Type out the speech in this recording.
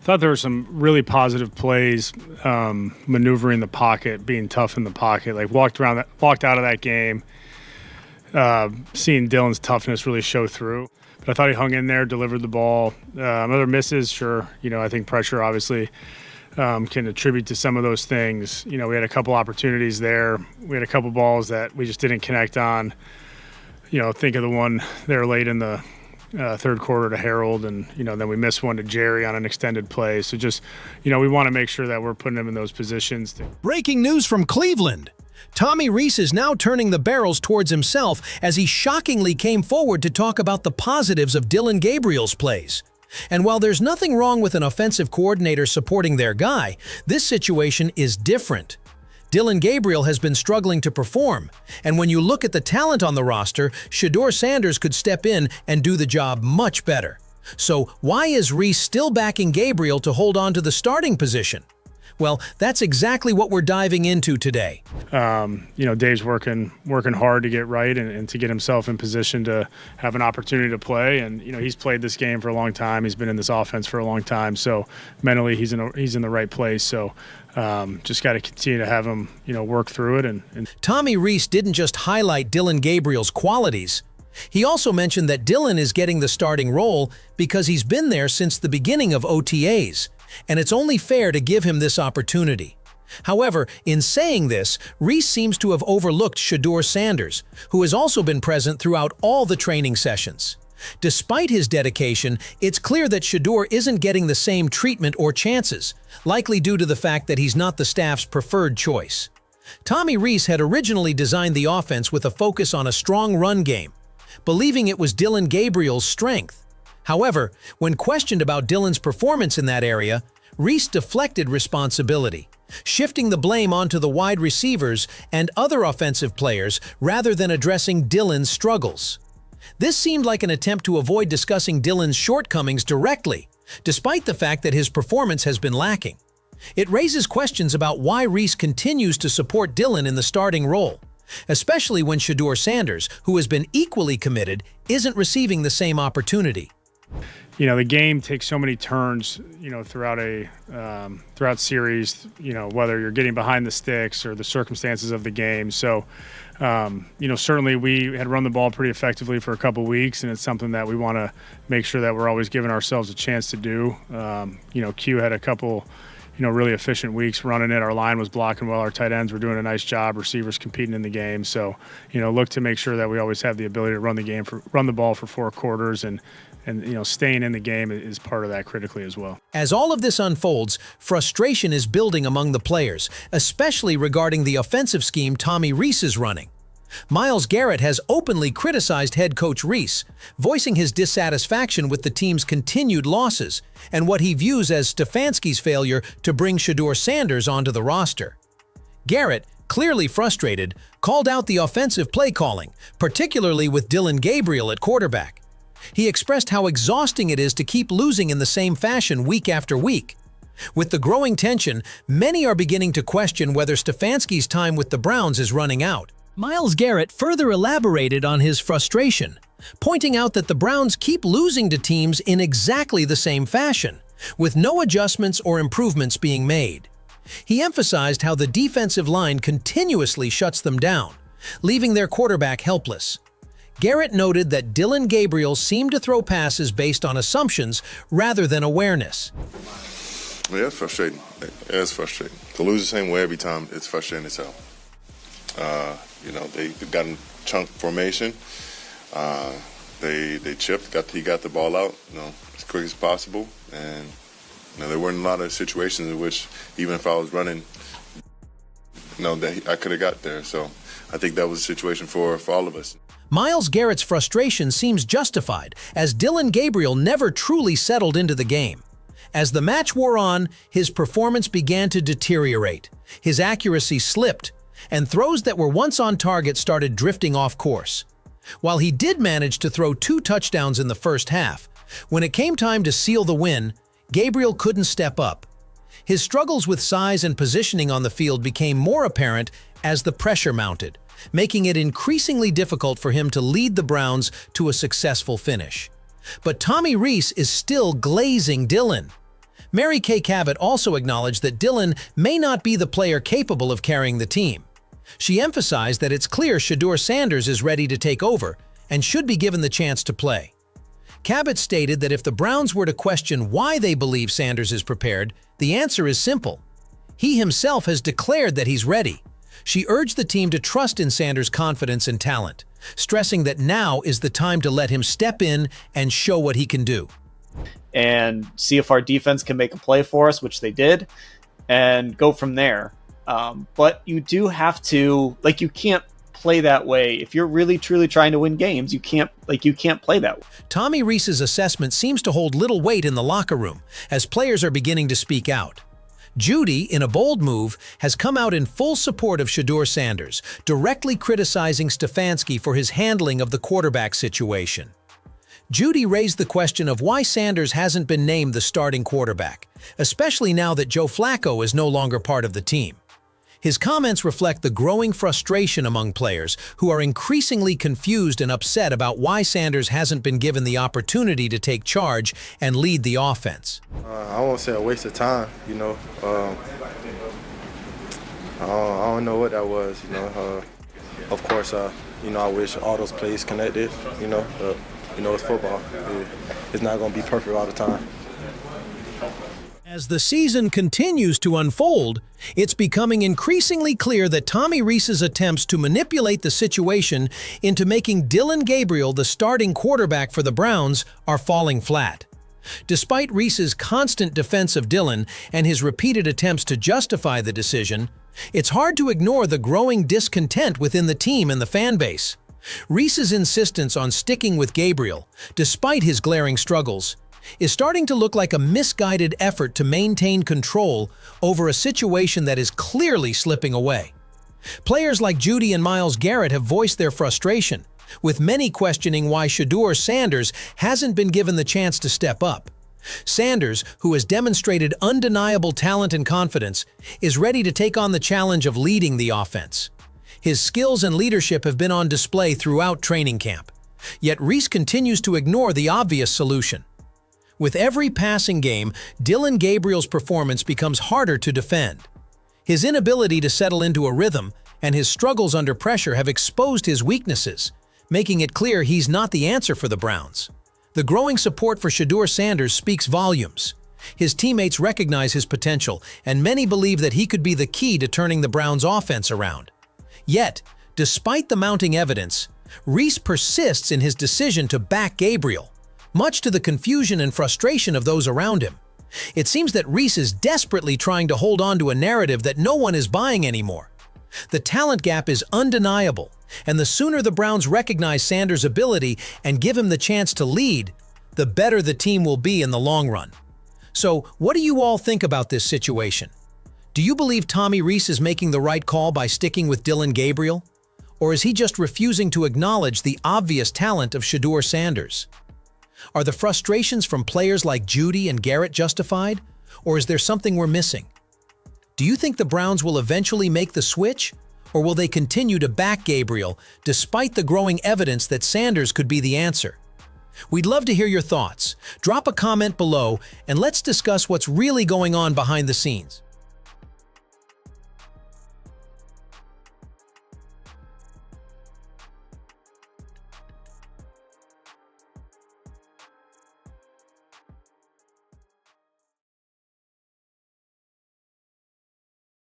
Thought there were some really positive plays, maneuvering the pocket, being tough in the pocket. Like walked out of that game, seeing Dillon's toughness really show through. But I thought he hung in there, delivered the ball. Other misses, sure. I think pressure obviously can attribute to some of those things. We had a couple opportunities there. We had a couple balls that we just didn't connect on. Think of the one there late in the third quarter to Harold, and then we missed one to Jerry on an extended play. So just we want to make sure that we're putting him in those positions. Breaking news from Cleveland. Tommy Rees is now turning the barrels towards himself as he shockingly came forward to talk about the positives of Dillon Gabriel's plays. And while there's nothing wrong with an offensive coordinator supporting their guy, this situation is different. Dillon Gabriel has been struggling to perform, and when you look at the talent on the roster, Shedeur Sanders could step in and do the job much better. So why is Reese still backing Gabriel to hold on to the starting position? Well, that's exactly what we're diving into today. Dave's working hard to get right and to get himself in position to have an opportunity to play. And he's played this game for a long time. He's been in this offense for a long time. So mentally, he's in the right place. So just got to continue to have him, work through it. And Tommy Rees didn't just highlight Dillon Gabriel's qualities. He also mentioned that Dillon is getting the starting role because he's been there since the beginning of OTAs. And it's only fair to give him this opportunity. However, in saying this, Reese seems to have overlooked Shedeur Sanders, who has also been present throughout all the training sessions. Despite his dedication, it's clear that Shedeur isn't getting the same treatment or chances, likely due to the fact that he's not the staff's preferred choice. Tommy Rees had originally designed the offense with a focus on a strong run game, believing it was Dillon Gabriel's strength. However, when questioned about Dillon's performance in that area, Reese deflected responsibility, shifting the blame onto the wide receivers and other offensive players rather than addressing Dillon's struggles. This seemed like an attempt to avoid discussing Dillon's shortcomings directly, despite the fact that his performance has been lacking. It raises questions about why Reese continues to support Dillon in the starting role, especially when Shedeur Sanders, who has been equally committed, isn't receiving the same opportunity. The game takes so many turns, throughout series, whether you're getting behind the sticks or the circumstances of the game. So, certainly we had run the ball pretty effectively for a couple weeks, and it's something that we want to make sure that we're always giving ourselves a chance to do. Q had a couple, really efficient weeks running it. Our line was blocking well. Our tight ends were doing a nice job. Receivers competing in the game. So, look to make sure that we always have the ability to run the ball for 4 quarters, and staying in the game is part of that critically as well. As all of this unfolds, frustration is building among the players, especially regarding the offensive scheme Tommy Rees is running. Myles Garrett has openly criticized head coach Rees, voicing his dissatisfaction with the team's continued losses and what he views as Stefanski's failure to bring Shedeur Sanders onto the roster. Garrett, clearly frustrated, called out the offensive play calling, particularly with Dillon Gabriel at quarterback. He expressed how exhausting it is to keep losing in the same fashion week after week. With the growing tension, many are beginning to question whether Stefanski's time with the Browns is running out. Myles Garrett further elaborated on his frustration, pointing out that the Browns keep losing to teams in exactly the same fashion, with no adjustments or improvements being made. He emphasized how the defensive line continuously shuts them down, leaving their quarterback helpless. Garrett noted that Dillon Gabriel seemed to throw passes based on assumptions rather than awareness. Yeah, it's frustrating. It's frustrating. To lose the same way every time, it's frustrating as hell. They got in chunk formation. They chipped. He got the ball out, as quick as possible. And there weren't a lot of situations in which, even if I was running, that I could have got there. So I think that was a situation for all of us. Myles Garrett's frustration seems justified, as Dillon Gabriel never truly settled into the game. As the match wore on, his performance began to deteriorate. His accuracy slipped, and throws that were once on target started drifting off course. While he did manage to throw 2 touchdowns in the first half, when it came time to seal the win, Gabriel couldn't step up. His struggles with size and positioning on the field became more apparent as the pressure mounted, making it increasingly difficult for him to lead the Browns to a successful finish. But Tommy Rees is still glazing Dillon. Mary Kay Cabot also acknowledged that Dillon may not be the player capable of carrying the team. She emphasized that it's clear Shedeur Sanders is ready to take over and should be given the chance to play. Cabot stated that if the Browns were to question why they believe Sanders is prepared, the answer is simple. He himself has declared that he's ready. She urged the team to trust in Sanders' confidence and talent, stressing that now is the time to let him step in and show what he can do. And see if our defense can make a play for us, which they did, and go from there. But you do have to, you can't play that way. If you're really truly trying to win games, you can't play that way. Tommy Rees's assessment seems to hold little weight in the locker room as players are beginning to speak out. Judy, in a bold move, has come out in full support of Shedeur Sanders, directly criticizing Stefanski for his handling of the quarterback situation. Judy raised the question of why Sanders hasn't been named the starting quarterback, especially now that Joe Flacco is no longer part of the team. His comments reflect the growing frustration among players who are increasingly confused and upset about why Sanders hasn't been given the opportunity to take charge and lead the offense. I won't say a waste of time, I don't know what that was, Of course, I wish all those plays connected, but, it's football. It's not going to be perfect all the time. As the season continues to unfold, it's becoming increasingly clear that Tommy Rees's attempts to manipulate the situation into making Dillon Gabriel the starting quarterback for the Browns are falling flat. Despite Rees's constant defense of Dillon and his repeated attempts to justify the decision, it's hard to ignore the growing discontent within the team and the fan base. Rees's insistence on sticking with Gabriel, despite his glaring struggles, is starting to look like a misguided effort to maintain control over a situation that is clearly slipping away. Players like Judy and Myles Garrett have voiced their frustration, with many questioning why Shedeur Sanders hasn't been given the chance to step up. Sanders, who has demonstrated undeniable talent and confidence, is ready to take on the challenge of leading the offense. His skills and leadership have been on display throughout training camp, yet Rees continues to ignore the obvious solution. With every passing game, Dillon Gabriel's performance becomes harder to defend. His inability to settle into a rhythm and his struggles under pressure have exposed his weaknesses, making it clear he's not the answer for the Browns. The growing support for Shedeur Sanders speaks volumes. His teammates recognize his potential, and many believe that he could be the key to turning the Browns' offense around. Yet, despite the mounting evidence, Rees persists in his decision to back Gabriel, much to the confusion and frustration of those around him. It seems that Rees is desperately trying to hold on to a narrative that no one is buying anymore. The talent gap is undeniable, and the sooner the Browns recognize Sanders' ability and give him the chance to lead, the better the team will be in the long run. So, what do you all think about this situation? Do you believe Tommy Rees is making the right call by sticking with Dillon Gabriel? Or is he just refusing to acknowledge the obvious talent of Shedeur Sanders? Are the frustrations from players like Judy and Garrett justified, or is there something we're missing? Do you think the Browns will eventually make the switch, or will they continue to back Gabriel despite the growing evidence that Sanders could be the answer? We'd love to hear your thoughts. Drop a comment below and let's discuss what's really going on behind the scenes.